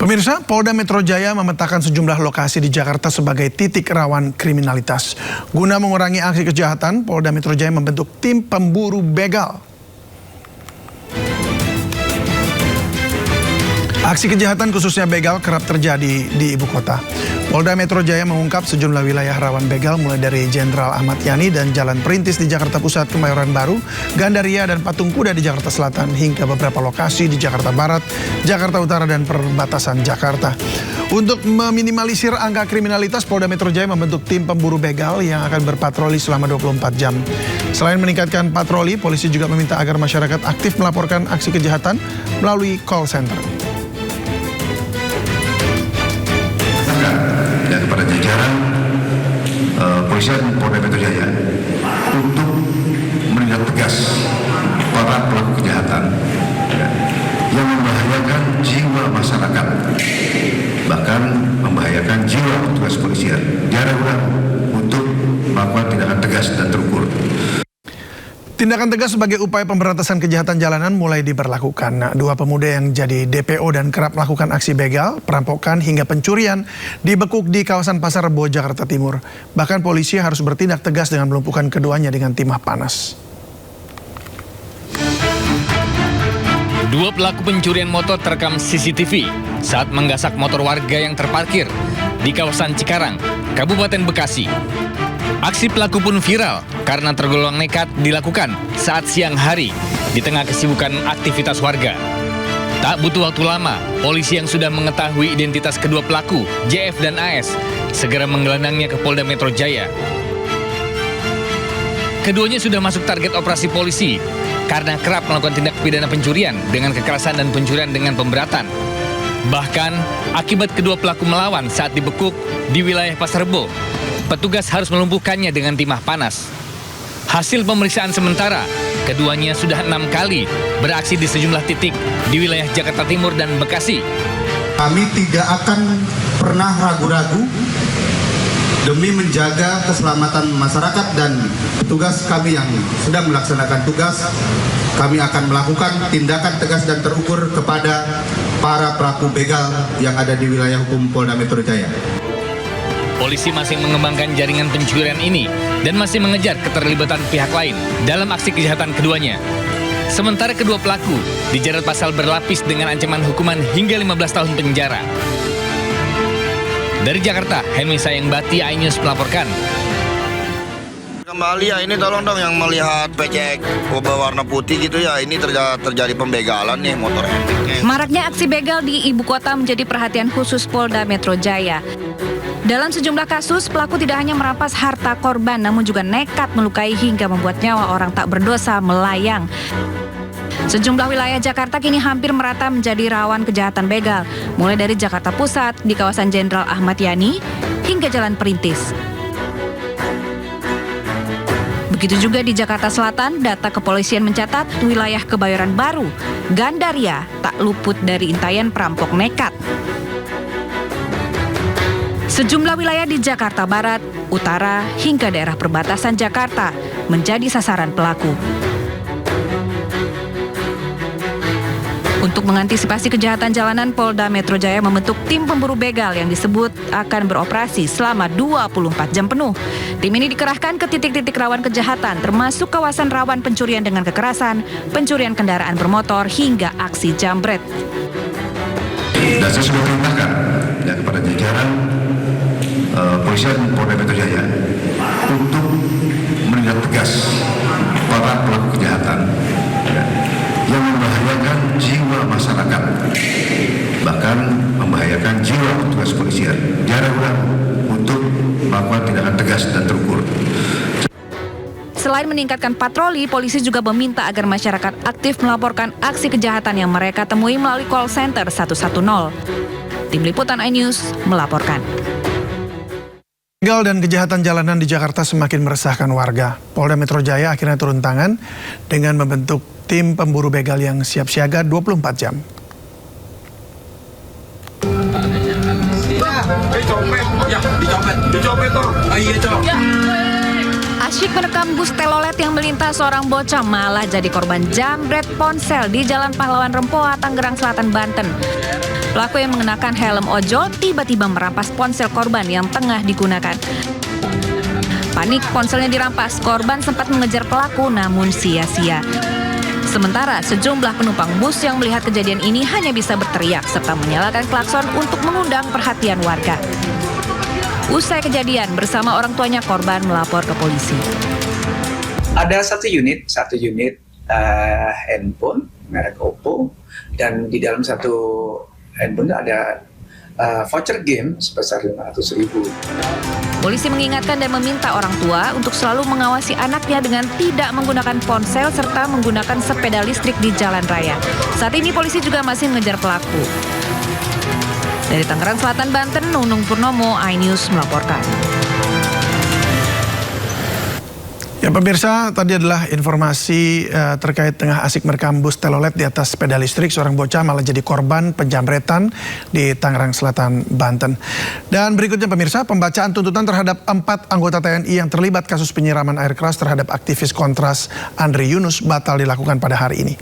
Pemirsa, Polda Metro Jaya memetakan sejumlah lokasi di Jakarta sebagai titik rawan kriminalitas. Guna mengurangi aksi kejahatan, Polda Metro Jaya membentuk tim pemburu begal. Aksi kejahatan khususnya begal kerap terjadi di ibu kota. Polda Metro Jaya mengungkap sejumlah wilayah rawan begal mulai dari Jenderal Ahmad Yani dan Jalan Perintis di Jakarta Pusat, Kebayoran Baru, Gandaria dan Patung Kuda di Jakarta Selatan hingga beberapa lokasi di Jakarta Barat, Jakarta Utara dan perbatasan Jakarta. Untuk meminimalisir angka kriminalitas, Polda Metro Jaya membentuk tim pemburu begal yang akan berpatroli selama 24 jam. Selain meningkatkan patroli, polisi juga meminta agar masyarakat aktif melaporkan aksi kejahatan melalui call center. Dan kepada jajaran polisian Polda Metro Jaya untuk menindak tegas para pelaku kejahatan yang membahayakan jiwa masyarakat, bahkan membahayakan jiwa petugas kepolisian. Diharapkan untuk melakukan tindakan tegas dan terukur. Tindakan tegas sebagai upaya pemberantasan kejahatan jalanan mulai diberlakukan. Dua pemuda yang jadi DPO dan kerap melakukan aksi begal, perampokan hingga pencurian dibekuk di kawasan Pasar Rebo, Jakarta Timur. Bahkan polisi harus bertindak tegas dengan melumpuhkan keduanya dengan timah panas. Dua pelaku pencurian motor terekam CCTV saat menggasak motor warga yang terparkir di kawasan Cikarang, Kabupaten Bekasi. Aksi pelaku pun viral karena tergolong nekat dilakukan saat siang hari di tengah kesibukan aktivitas warga. Tak butuh waktu lama, polisi yang sudah mengetahui identitas kedua pelaku, JF dan AS, segera menggelandangnya ke Polda Metro Jaya. Keduanya sudah masuk target operasi polisi karena kerap melakukan tindak pidana pencurian dengan kekerasan dan pencurian dengan pemberatan. Bahkan, akibat kedua pelaku melawan saat dibekuk di wilayah Pasar Rebo, petugas harus melumpuhkannya dengan timah panas. Hasil pemeriksaan sementara, keduanya sudah 6 kali beraksi di sejumlah titik di wilayah Jakarta Timur dan Bekasi. Kami tidak akan pernah ragu-ragu demi menjaga keselamatan masyarakat dan petugas kami yang sedang melaksanakan tugas. Kami akan melakukan tindakan tegas dan terukur kepada para pelaku begal yang ada di wilayah hukum Polda Metro Jaya. Polisi masih mengembangkan jaringan pencurian ini dan masih mengejar keterlibatan pihak lain dalam aksi kejahatan keduanya. Sementara kedua pelaku dijerat pasal berlapis dengan ancaman hukuman hingga 15 tahun penjara. Dari Jakarta, Henry Sayangbati, iNews melaporkan. Kembali ya, ini tolong dong yang melihat becek warna putih gitu ya, ini terjadi pembegalan nih motor enteng. Maraknya aksi begal di ibu kota menjadi perhatian khusus Polda Metro Jaya. Dalam sejumlah kasus, pelaku tidak hanya merampas harta korban, namun juga nekat melukai hingga membuat nyawa orang tak berdosa melayang. Sejumlah wilayah Jakarta kini hampir merata menjadi rawan kejahatan begal, mulai dari Jakarta Pusat di kawasan Jenderal Ahmad Yani hingga Jalan Perintis. Begitu juga di Jakarta Selatan, data kepolisian mencatat wilayah Kebayoran Baru, Gandaria tak luput dari intayan perampok nekat. Sejumlah wilayah di Jakarta Barat, Utara, hingga daerah perbatasan Jakarta menjadi sasaran pelaku. Untuk mengantisipasi kejahatan jalanan, Polda Metro Jaya membentuk tim pemburu begal yang disebut akan beroperasi selama 24 jam penuh. Tim ini dikerahkan ke titik-titik rawan kejahatan, termasuk kawasan rawan pencurian dengan kekerasan, pencurian kendaraan bermotor, hingga aksi jambret. Dan saya sudah perintahkan ya kepada jajaran polisian Polda Metro Jaya untuk menindak tegas para pelaku kejahatan yang membahayakan jiwa masyarakat, bahkan membahayakan jiwa petugas kepolisian. Diharapkan untuk melakukan tindakan tegas dan terukur. Selain meningkatkan patroli, polisi juga meminta agar masyarakat aktif melaporkan aksi kejahatan yang mereka temui melalui call center 110. Tim Liputan iNews melaporkan. Begal dan kejahatan jalanan di Jakarta semakin meresahkan warga. Polda Metro Jaya akhirnya turun tangan dengan membentuk tim pemburu begal yang siap siaga 24 jam. Asyik merekam bus telolet yang melintas, seorang bocah malah jadi korban jambret ponsel di Jalan Pahlawan Rempoa, Tangerang Selatan, Banten. Pelaku yang mengenakan helm ojol tiba-tiba merampas ponsel korban yang tengah digunakan. Panik ponselnya dirampas, korban sempat mengejar pelaku namun sia-sia. Sementara sejumlah penumpang bus yang melihat kejadian ini hanya bisa berteriak serta menyalakan klakson untuk mengundang perhatian warga. Usai kejadian, bersama orang tuanya korban melapor ke polisi. Ada satu unit handphone merek Oppo, dan di dalam satu handphone ada voucher game sebesar 500.000. Polisi mengingatkan dan meminta orang tua untuk selalu mengawasi anaknya dengan tidak menggunakan ponsel serta menggunakan sepeda listrik di jalan raya. Saat ini polisi juga masih mengejar pelaku. Dari Tangerang Selatan, Banten, Nunung Purnomo, iNews melaporkan. Ya pemirsa, tadi adalah informasi terkait tengah asik merekam bus telolet di atas sepeda listrik. Seorang bocah malah jadi korban penjamretan di Tangerang Selatan, Banten. Dan berikutnya pemirsa, pembacaan tuntutan terhadap 4 anggota TNI yang terlibat kasus penyiraman air keras terhadap aktivis Kontras Andri Yunus batal dilakukan pada hari ini.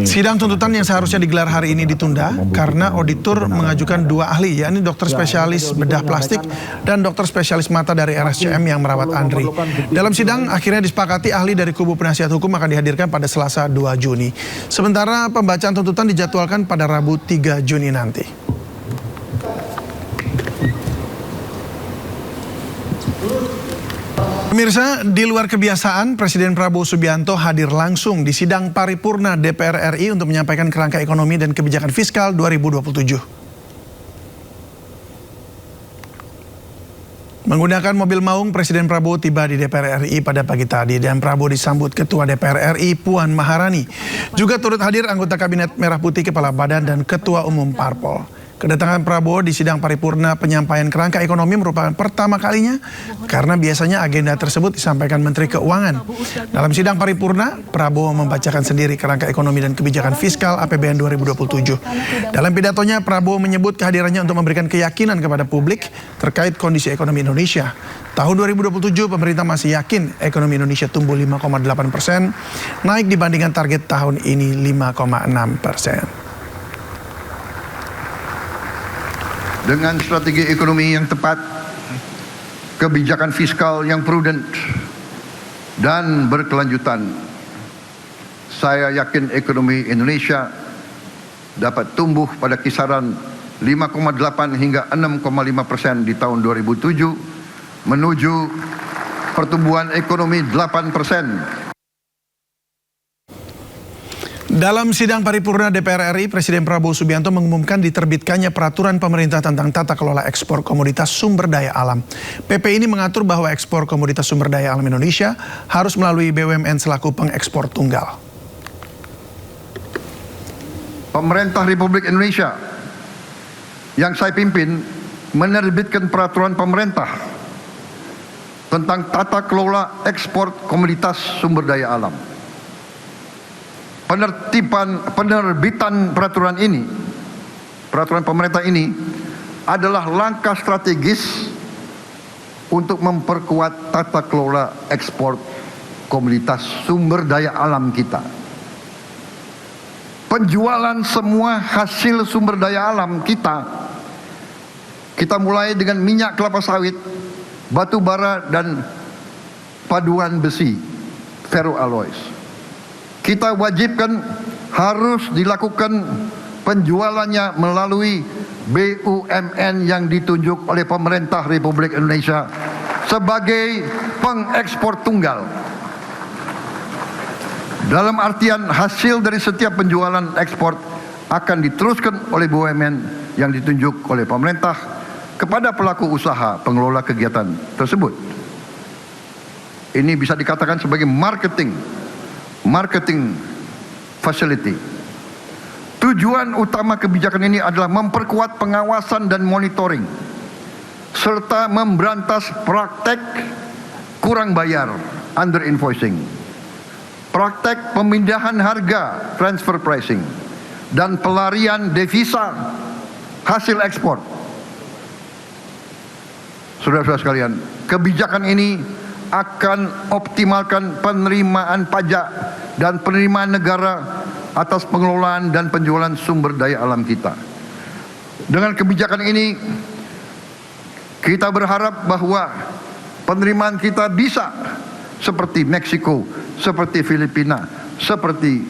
Sidang tuntutan yang seharusnya digelar hari ini ditunda karena auditor mengajukan 2 ahli, yakni dokter spesialis bedah plastik dan dokter spesialis mata dari RSCM yang merawat Andri. Dalam sidang akhirnya disepakati ahli dari kubu penasihat hukum akan dihadirkan pada Selasa 2 Juni. Sementara pembacaan tuntutan dijadwalkan pada Rabu 3 Juni nanti. Pemirsa, di luar kebiasaan, Presiden Prabowo Subianto hadir langsung di sidang paripurna DPR RI untuk menyampaikan kerangka ekonomi dan kebijakan fiskal 2027. Menggunakan mobil maung, Presiden Prabowo tiba di DPR RI pada pagi tadi dan Prabowo disambut Ketua DPR RI Puan Maharani. Juga turut hadir anggota Kabinet Merah Putih, Kepala Badan, dan Ketua Umum Parpol. Kedatangan Prabowo di sidang paripurna penyampaian kerangka ekonomi merupakan pertama kalinya karena biasanya agenda tersebut disampaikan Menteri Keuangan. Dalam sidang paripurna, Prabowo membacakan sendiri kerangka ekonomi dan kebijakan fiskal APBN 2027. Dalam pidatonya, Prabowo menyebut kehadirannya untuk memberikan keyakinan kepada publik terkait kondisi ekonomi Indonesia. Tahun 2027, pemerintah masih yakin ekonomi Indonesia tumbuh 5,8%, naik dibandingkan target tahun ini 5,6%. Dengan strategi ekonomi yang tepat, kebijakan fiskal yang prudent dan berkelanjutan, saya yakin ekonomi Indonesia dapat tumbuh pada kisaran 5,8 hingga 6,5% di tahun 2007 menuju pertumbuhan ekonomi 8%. Dalam sidang paripurna DPR RI, Presiden Prabowo Subianto mengumumkan diterbitkannya peraturan pemerintah tentang tata kelola ekspor komoditas sumber daya alam. PP ini mengatur bahwa ekspor komoditas sumber daya alam Indonesia harus melalui BUMN selaku pengekspor tunggal. Pemerintah Republik Indonesia yang saya pimpin menerbitkan peraturan pemerintah tentang tata kelola ekspor komoditas sumber daya alam. Penerbitan peraturan pemerintah ini adalah langkah strategis untuk memperkuat tata kelola ekspor komoditas sumber daya alam kita. Penjualan semua hasil sumber daya alam kita mulai dengan minyak kelapa sawit, batu bara, dan paduan besi, ferroalloys. Kita wajibkan harus dilakukan penjualannya melalui BUMN yang ditunjuk oleh pemerintah Republik Indonesia sebagai pengekspor tunggal. Dalam artian hasil dari setiap penjualan ekspor akan diteruskan oleh BUMN yang ditunjuk oleh pemerintah kepada pelaku usaha pengelola kegiatan tersebut. Ini bisa dikatakan sebagai marketing facility. Tujuan utama kebijakan ini adalah memperkuat pengawasan dan monitoring serta memberantas praktek kurang bayar, under invoicing, praktek pemindahan harga, transfer pricing, dan pelarian devisa hasil ekspor. Saudara-saudara sekalian, kebijakan ini akan optimalkan penerimaan pajak dan penerimaan negara atas pengelolaan dan penjualan sumber daya alam kita. Dengan kebijakan ini, kita berharap bahwa penerimaan kita bisa seperti Meksiko, seperti Filipina, seperti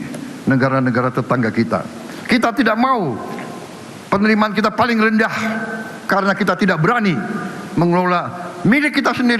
negara-negara tetangga kita. Kita tidak mau penerimaan kita paling rendah karena kita tidak berani mengelola milik kita sendiri.